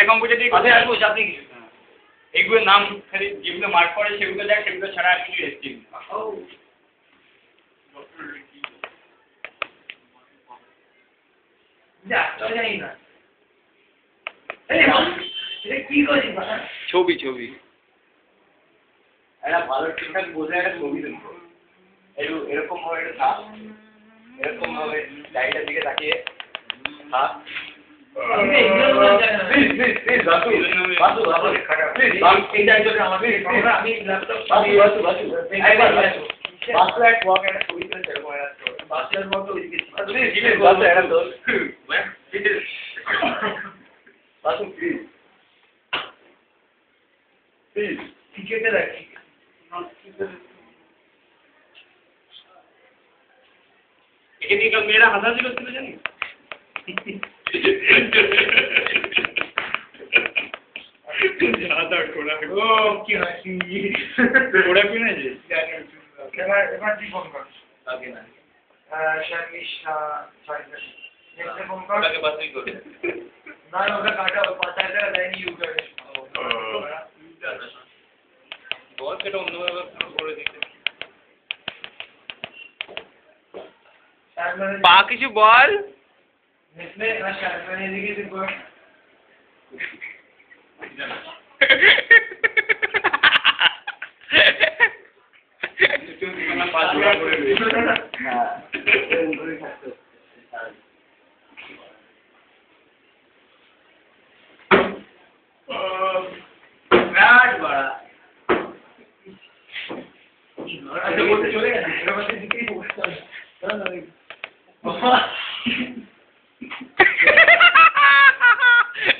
Computer দিয়ে আপনি আসবো আপনি এইগুলোর নাম খালি যেগুলো মার্ক করে সেগুলো দেখ, সেগুলো ছাড়া আর কিছু এসেছি। ছবি ছবি একটা ভালো ঠিকঠাক বোঝে একটা ছবি তুলবো, এরকম ভাবে একটা থাক, এরকম ভাবে লাইটের দিকে তাকিয়ে থাক। একে নিয়ে কাল মেয়েরা হাসাহাসি করছিল জানিস? এবার তুই ফোন কর ফোন কর না ওটা কাটা 5,000 টাকা দেয়নি ইউজার বল সেটা অন্যভাবে করে দিতে পা কিছু বল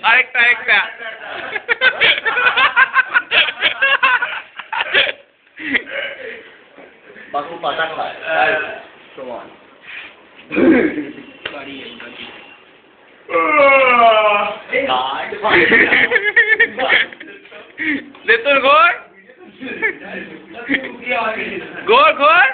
আরেকটা আরেকটা বাকু পাতা খায় সমান দে তোর ঘর ঘর ঘর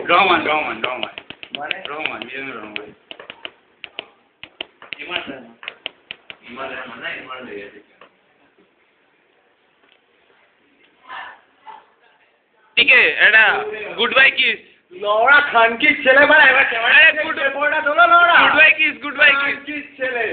রহমান রহমান রহমান রহমান মিজানুর রহমান ঠিক আছে এটা গুড বাই কিস লড়া খানকির ছেলে মানে এবার গুড বাই কিস ছেলে